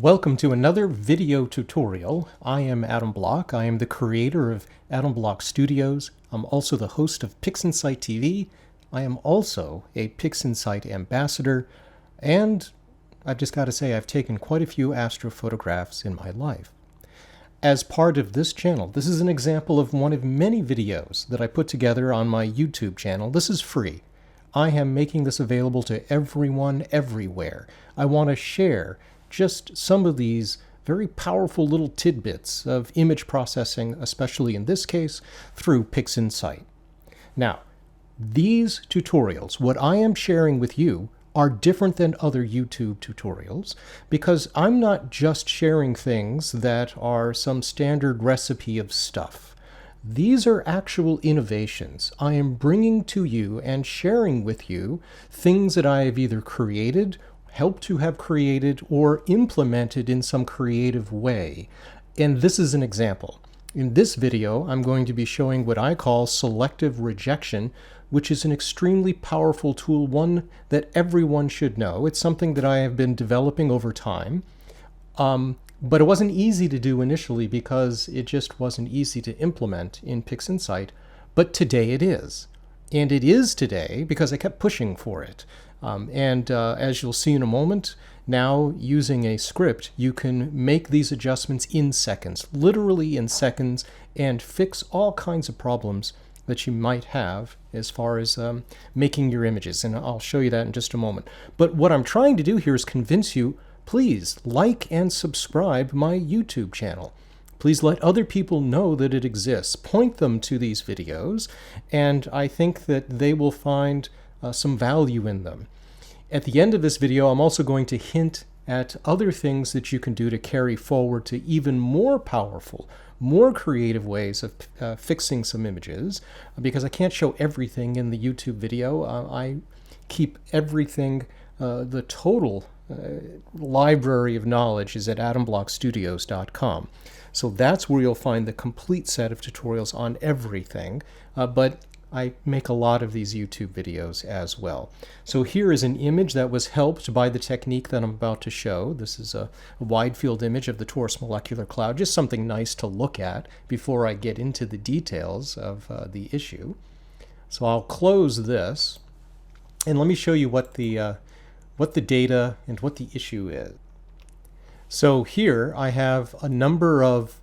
Welcome to another video tutorial. I am Adam Block. I am the creator of AdamBlockStudios. I'm also the host of PixInsight TV. I am also a PixInsight ambassador, and I've just got to say I've taken quite a few astrophotographs in my life. As part of this channel, this is an example of one of many videos that I put together on my YouTube channel. This is free. I am making this available to everyone, everywhere. I want to share just some of these very powerful little tidbits of image processing, especially in this case, through PixInsight. Now, these tutorials, what I am sharing with you, are different than other YouTube tutorials because I'm not just sharing things that are some standard recipe of stuff. These are actual innovations. I am bringing to you and sharing with you things that I have either created, helped to have created, or implemented in some creative way. And this is an example. In this video, I'm going to be showing what I call selective rejection, which is an extremely powerful tool, one that everyone should know. It's something that I have been developing over time. But it wasn't easy to do initially because it just wasn't easy to implement in PixInsight. But today it is. And it is today because I kept pushing for it. As you'll see in a moment, now using a script, you can make these adjustments in seconds, literally in seconds, and fix all kinds of problems that you might have as far as making your images. And I'll show you that in just a moment. But what I'm trying to do here is convince you, please like and subscribe my YouTube channel. Please let other people know that it exists. Point them to these videos, and I think that they will find some value in them. At the end of this video, I'm also going to hint at other things that you can do to carry forward to even more powerful, more creative ways of fixing some images, because I can't show everything in the YouTube video. I keep everything, the total library of knowledge is at AdamBlockStudios.com. So that's where you'll find the complete set of tutorials on everything, but I make a lot of these YouTube videos as well. So here is an image that was helped by the technique that I'm about to show. This is a wide field image of the torus molecular cloud, just something nice to look at before I get into the details of the issue. So I'll close this, and let me show you what the data and what the issue is. So here I have a number of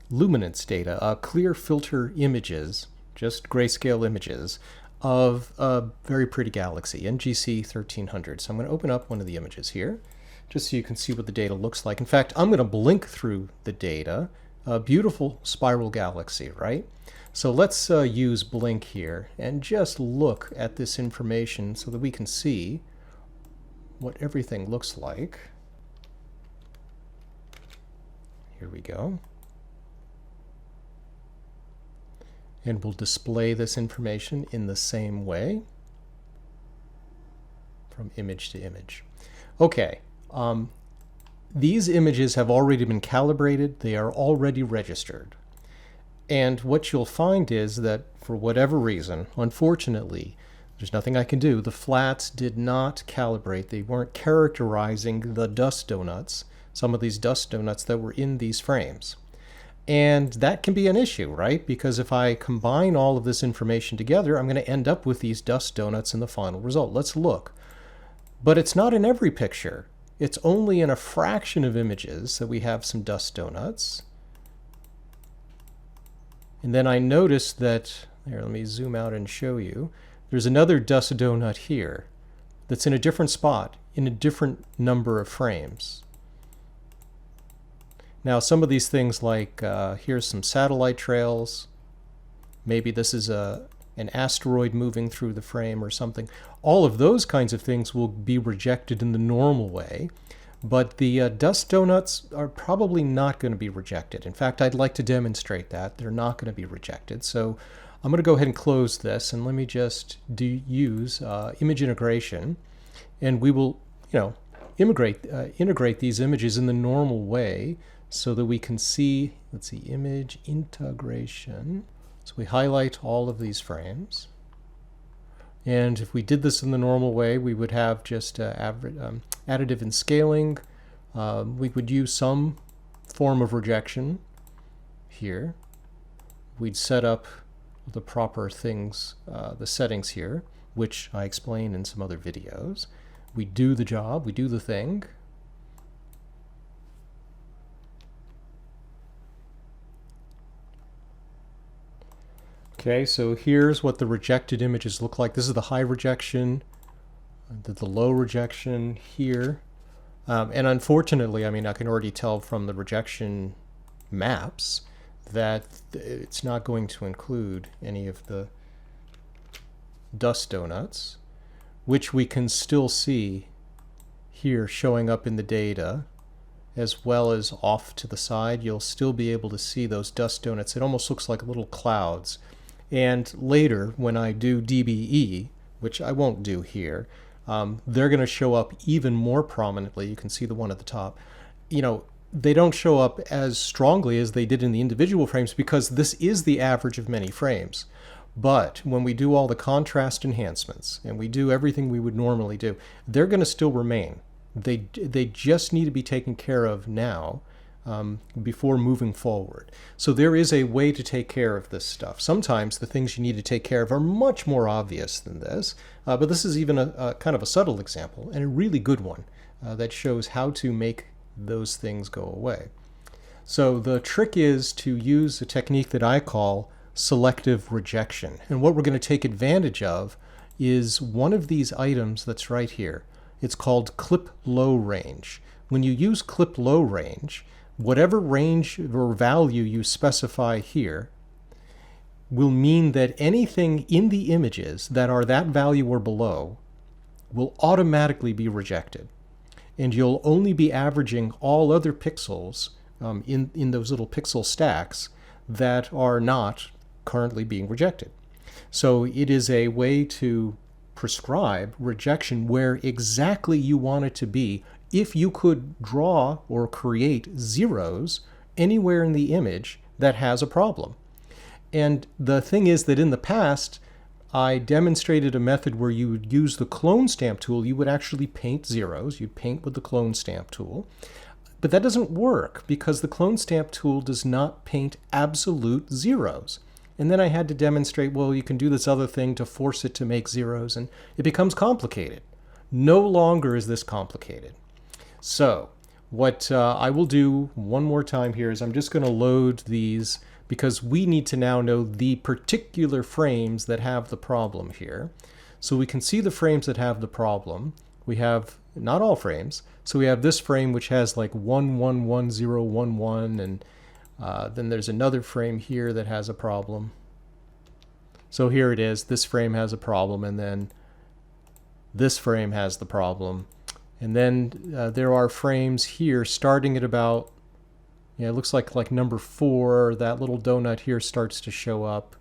luminance data, clear filter images, just grayscale images of a very pretty galaxy, NGC 1300. So I'm going to open up one of the images here, just so you can see what the data looks like. In fact, I'm going to blink through the data. A beautiful spiral galaxy, right? So let's use blink here and just look at this information so that we can see what everything looks like. Here we go. And we'll display this information in the same way from image to image. Okay, these images have already been calibrated. They are already registered. And what you'll find is that for whatever reason, unfortunately, there's nothing I can do. The flats did not calibrate. They weren't characterizing the dust donuts, some of these dust donuts that were in these frames. And that can be an issue, right? Because if I combine all of this information together, I'm going to end up with these dust donuts in the final result. Let's look. But it's not in every picture. It's only in a fraction of images that we have some dust donuts. And then I noticed that, here, let me zoom out and show you. There's another dust donut here that's in a different spot, in a different number of frames. Now, some of these things like, here's some satellite trails. Maybe this is an asteroid moving through the frame or something. All of those kinds of things will be rejected in the normal way. But the dust donuts are probably not going to be rejected. In fact, I'd like to demonstrate that. They're not going to be rejected. So I'm going to go ahead and close this, and let me just use image integration. And we will, integrate these images in the normal way, so that we can see, let's see, image integration. So we highlight all of these frames. And if we did this in the normal way, we would have just additive and scaling, We would use some form of rejection here. We'd set up the proper things, the settings here, which I explain in some other videos. We do the job, we do the thing. Okay, so here's what the rejected images look like. This is the high rejection, the low rejection here. And unfortunately, I mean, I can already tell from the rejection maps that it's not going to include any of the dust donuts, which we can still see here showing up in the data, as well as off to the side. You'll still be able to see those dust donuts. It almost looks like little clouds. And later, when I do DBE, which I won't do here, they're going to show up even more prominently. You can see the one at the top. You know, they don't show up as strongly as they did in the individual frames because this is the average of many frames. But when we do all the contrast enhancements and we do everything we would normally do, they're going to still remain. They just need to be taken care of now before moving forward. So there is a way to take care of this stuff. Sometimes the things you need to take care of are much more obvious than this, but this is even a kind of a subtle example and a really good one that shows how to make those things go away. So the trick is to use a technique that I call selective rejection. And what we're going to take advantage of is one of these items that's right here. It's called clip low range. When you use clip low range, whatever range or value you specify here will mean that anything in the images that are that value or below will automatically be rejected. And you'll only be averaging all other pixels in those little pixel stacks that are not currently being rejected. So it is a way to prescribe rejection where exactly you want it to be if you could draw or create zeros anywhere in the image that has a problem. And the thing is that in the past, I demonstrated a method where you would use the clone stamp tool. You would actually paint zeros. You'd paint with the clone stamp tool. But that doesn't work because the clone stamp tool does not paint absolute zeros. And then I had to demonstrate, well, you can do this other thing to force it to make zeros, and it becomes complicated. No longer is this complicated. So what I will do one more time here is I'm just going to load these because we need to now know the particular frames that have the problem here. So we can see the frames that have the problem. We have not all frames. So we have this frame which has like 111011, and then there's another frame here that has a problem. So here it is. This frame has a problem, and then this frame has the problem. And then there are frames here starting at about, yeah, it looks like number 4. That little donut here starts to show up,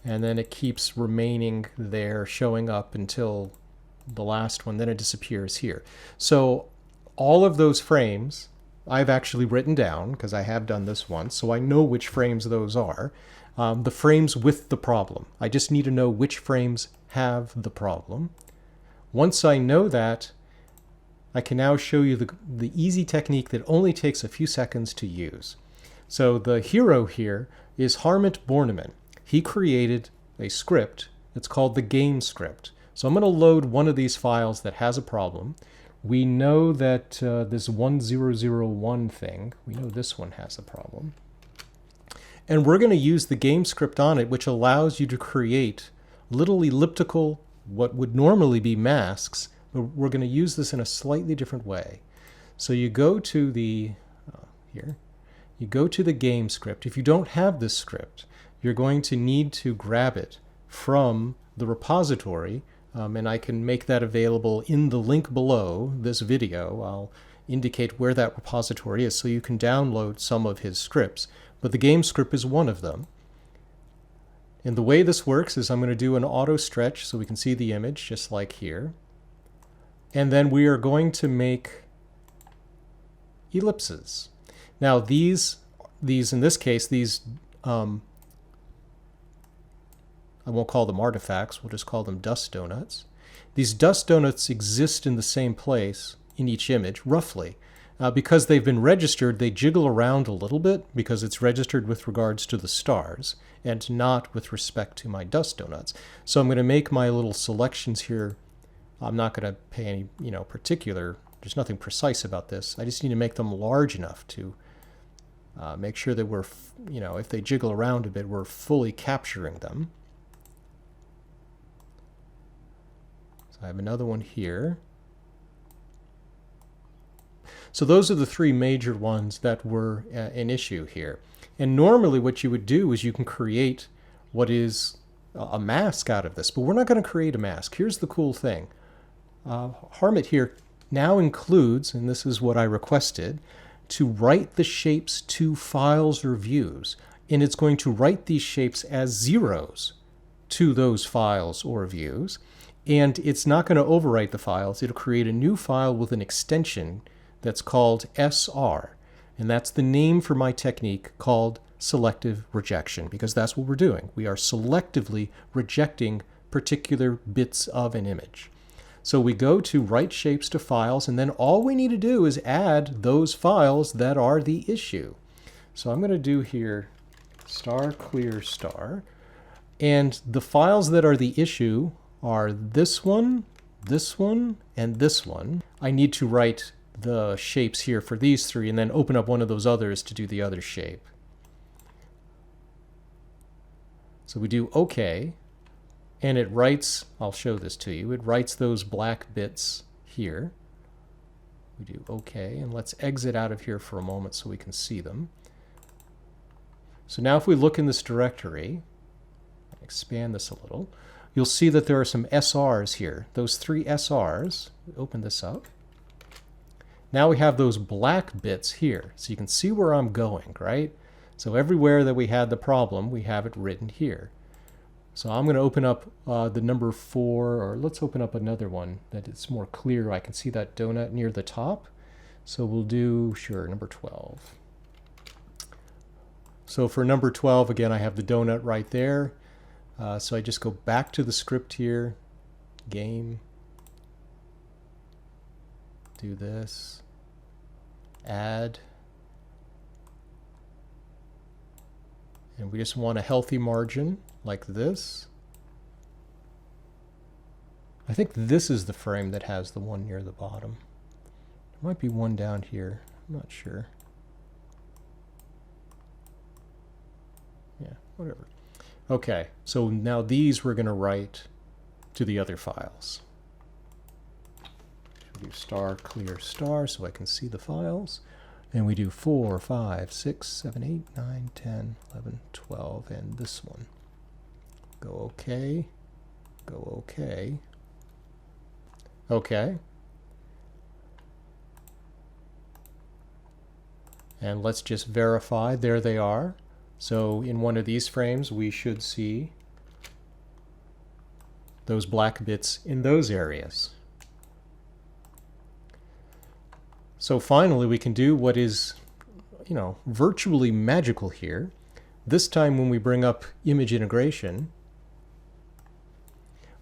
and then it keeps remaining there, showing up until the last one. Then it disappears here. So all of those frames I've actually written down because I have done this once, so I know which frames those are. The frames with the problem. I just need to know which frames have the problem. Once I know that, I can now show you the easy technique that only takes a few seconds to use. So the hero here is Hartmut Bornnemann. He created a script that's called the game script. So I'm going to load one of these files that has a problem. We know that this 1001 thing, we know this one has a problem. And we're going to use the game script on it, which allows you to create little elliptical, what would normally be masks, but we're going to use this in a slightly different way. So you go to the, here, you go to the game script. If you don't have this script, you're going to need to grab it from the repository, and I can make that available in the link below this video. I'll indicate where that repository is so you can download some of his scripts, but the game script is one of them. And the way this works is I'm going to do an auto stretch so we can see the image just like here. And then we are going to make ellipses. Now these in this case, these, I won't call them artifacts, we'll just call them dust donuts. These dust donuts exist in the same place in each image, roughly. Because they've been registered, they jiggle around a little bit because it's registered with regards to the stars and not with respect to my dust donuts. So I'm going to make my little selections here. I'm not going to pay any, particular, there's nothing precise about this. I just need to make them large enough to make sure that we're, if they jiggle around a bit, we're fully capturing them. So I have another one here. So those are the three major ones that were an issue here. And normally what you would do is you can create what is a mask out of this, but we're not going to create a mask. Here's the cool thing. Hartmut here now includes, and this is what I requested, to write the shapes to files or views. And it's going to write these shapes as zeros to those files or views. And it's not going to overwrite the files. It'll create a new file with an extension that's called SR, and that's the name for my technique called selective rejection, because that's what we're doing. We are selectively rejecting particular bits of an image. So we go to write shapes to files, and then all we need to do is add those files that are the issue. So I'm going to do here star clear star, and the files that are the issue are this one, and this one. I need to write the shapes here for these three and then open up one of those others to do the other shape. So we do OK, and it writes, I'll show this to you, it writes those black bits here. We do OK, and let's exit out of here for a moment so we can see them. So now if we look in this directory, expand this a little, you'll see that there are some SRs here. Those three SRs, open this up. Now we have those black bits here, so you can see where I'm going, right? So everywhere that we had the problem, we have it written here. So I'm going to open up the number 4, or let's open up another one that it's more clear. I can see that donut near the top. So we'll do, sure, number 12. So for number 12, again, I have the donut right there. So I just go back to the script here, game, do this, add, and we just want a healthy margin like this. I think this is the frame that has the one near the bottom. There might be one down here, I'm not sure. Yeah, whatever. Okay, so now these we're going to write to the other files. We do star clear star so I can see the files. And we do 4, 5, 6, 7, 8, 9, 10, 11, 12, and this one. Go OK. Go OK. OK. And let's just verify. There they are. So in one of these frames, we should see those black bits in those areas. So finally, we can do what is, virtually magical here. This time when we bring up image integration,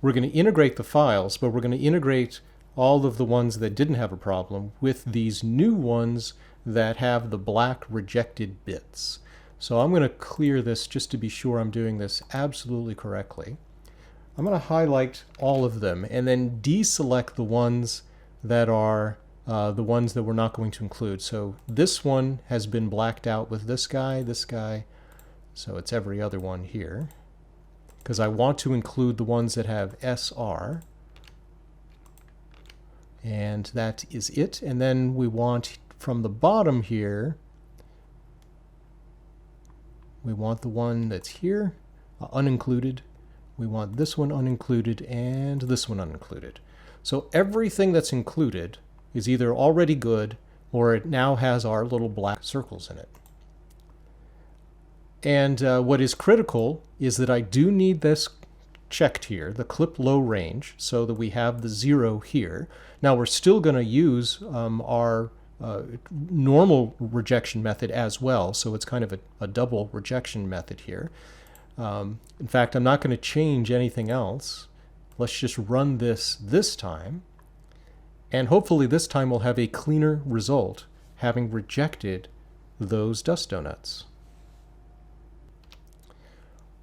we're going to integrate the files, but we're going to integrate all of the ones that didn't have a problem with these new ones that have the black rejected bits. So I'm going to clear this just to be sure I'm doing this absolutely correctly. I'm going to highlight all of them and then deselect the ones that are the ones that we're not going to include. So this one has been blacked out with this guy, so it's every other one here. Because I want to include the ones that have SR. And that is it. And then we want from the bottom here, we want the one that's here, unincluded. We want this one unincluded and this one unincluded. So everything that's included is either already good or it now has our little black circles in it. And what is critical is that I do need this checked here, the clip low range, so that we have the 0 here. Now we're still going to use our normal rejection method as well, so it's kind of a double rejection method here. In fact, I'm not going to change anything else. Let's just run this time, and hopefully this time we'll have a cleaner result having rejected those dust donuts.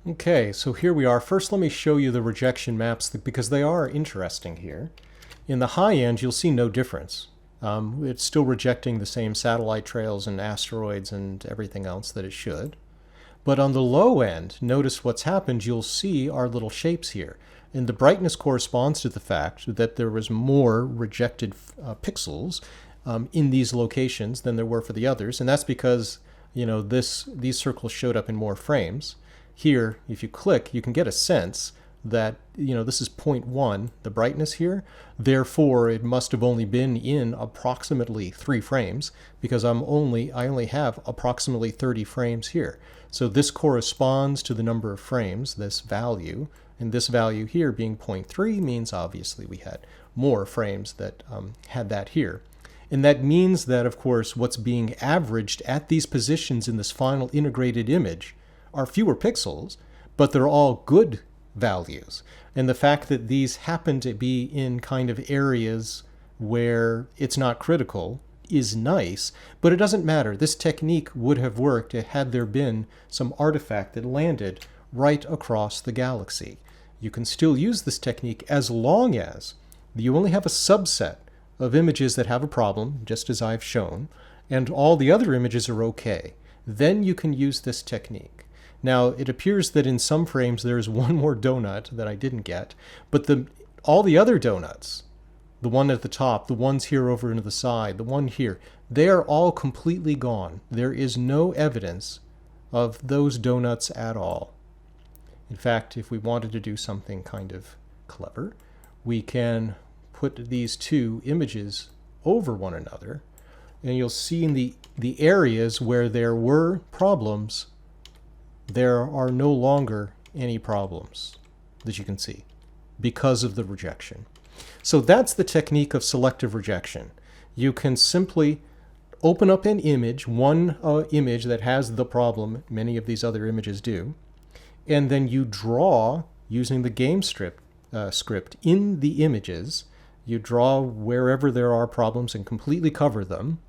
Okay, so here we are. First, let me show you the rejection maps because they are interesting here. In the high end, you'll see no difference. It's still rejecting the same satellite trails and asteroids and everything else that it should. But on the low end, notice what's happened. You'll see our little shapes here. And the brightness corresponds to the fact that there was more rejected pixels in these locations than there were for the others. And that's because, you know, these circles showed up in more frames. Here, if you click, you can get a sense that, you know, this is 0.1, the brightness here. Therefore, it must have only been in approximately 3 frames because I only have approximately 30 frames here. So this corresponds to the number of frames, this value, and this value here being 0.3 means obviously we had more frames that had that here. And that means that, of course, what's being averaged at these positions in this final integrated image are fewer pixels, but they're all good values. And the fact that these happen to be in kind of areas where it's not critical is nice, but it doesn't matter. This technique would have worked had there been some artifact that landed right across the galaxy. You can still use this technique as long as you only have a subset of images that have a problem, just as I've shown, and all the other images are okay. Then you can use this technique. Now, it appears that in some frames there is one more donut that I didn't get, but all the other donuts, the one at the top, the ones here over into the side, the one here, they are all completely gone. There is no evidence of those donuts at all. In fact, if we wanted to do something kind of clever, we can put these two images over one another, and you'll see in the areas where there were problems, there are no longer any problems that you can see because of the rejection. So that's the technique of selective rejection. You can simply open up an image, one image that has the problem, many of these other images do, and then you draw, using the game script in the images, you draw wherever there are problems and completely cover them,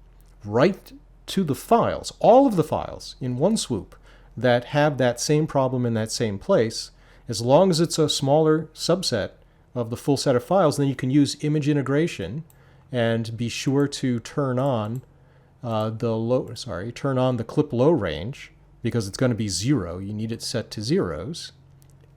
right to the files, all of the files in one swoop that have that same problem in that same place. As long as it's a smaller subset of the full set of files, then you can use image integration and be sure to turn on the clip low range, because it's going to be 0. You need it set to zeros.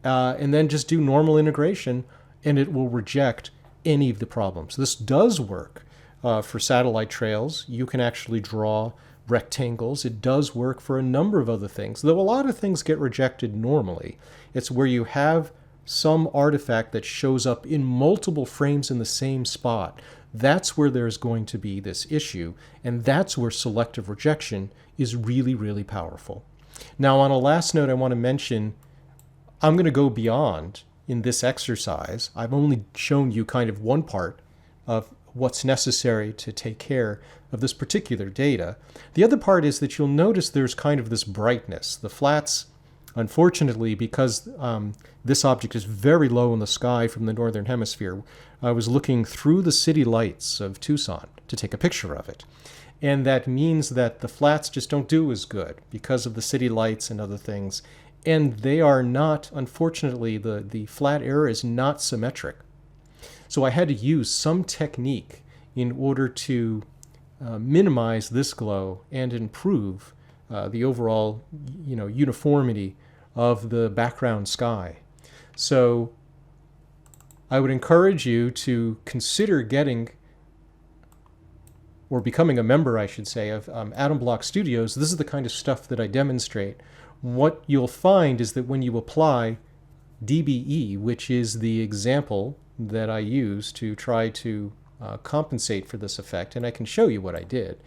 And then just do normal integration, and it will reject any of the problems. This does work for satellite trails. You can actually draw rectangles. It does work for a number of other things, though a lot of things get rejected normally. It's where you have some artifact that shows up in multiple frames in the same spot. That's where there's going to be this issue, and that's where selective rejection is really, really powerful. Now, on a last note, I want to mention, I'm going to go beyond in this exercise. I've only shown you kind of one part of what's necessary to take care of this particular data. The other part is that you'll notice there's kind of this brightness. The flats, unfortunately, because this object is very low in the sky from the northern hemisphere, I was looking through the city lights of Tucson to take a picture of it. And that means that the flats just don't do as good because of the city lights and other things. And they are not, unfortunately, the flat error is not symmetric. So I had to use some technique in order to minimize this glow and improve the overall, uniformity of the background sky. So I would encourage you to consider getting, or becoming a member, I should say, of AdamBlockStudios. This is the kind of stuff that I demonstrate. What you'll find is that when you apply DBE, which is the example that I use to try to compensate for this effect, and I can show you what I did.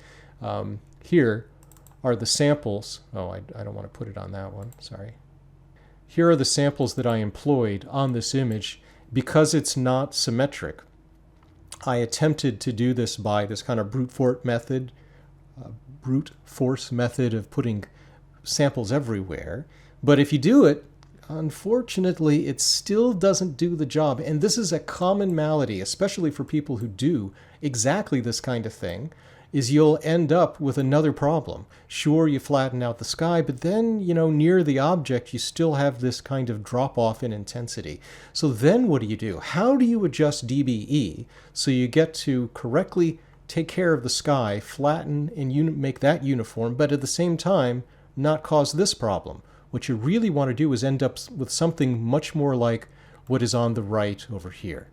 Here are the samples. Oh, I don't want to put it on that one, sorry. Here are the samples that I employed on this image. Because it's not symmetric, I attempted to do this by this kind of brute force method of putting samples everywhere. But if you do it, unfortunately, it still doesn't do the job. And this is a common malady, especially for people who do exactly this kind of thing. is you'll end up with another problem. Sure, you flatten out the sky, but then, near the object, you still have this kind of drop-off in intensity. So then what do? How do you adjust dBE so you get to correctly take care of the sky, flatten and make that uniform, but at the same time not cause this problem? What you really want to do is end up with something much more like what is on the right over here.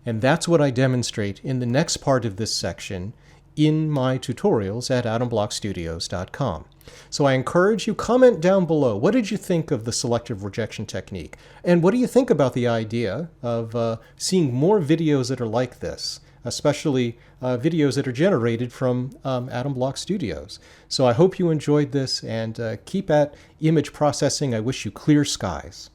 And that's what I demonstrate in the next part of this section in my tutorials at AdamBlockStudios.com. So I encourage you, comment down below. What did you think of the selective rejection technique? And what do you think about the idea of seeing more videos that are like this, especially videos that are generated from AdamBlockStudios? So I hope you enjoyed this, and keep at image processing. I wish you clear skies.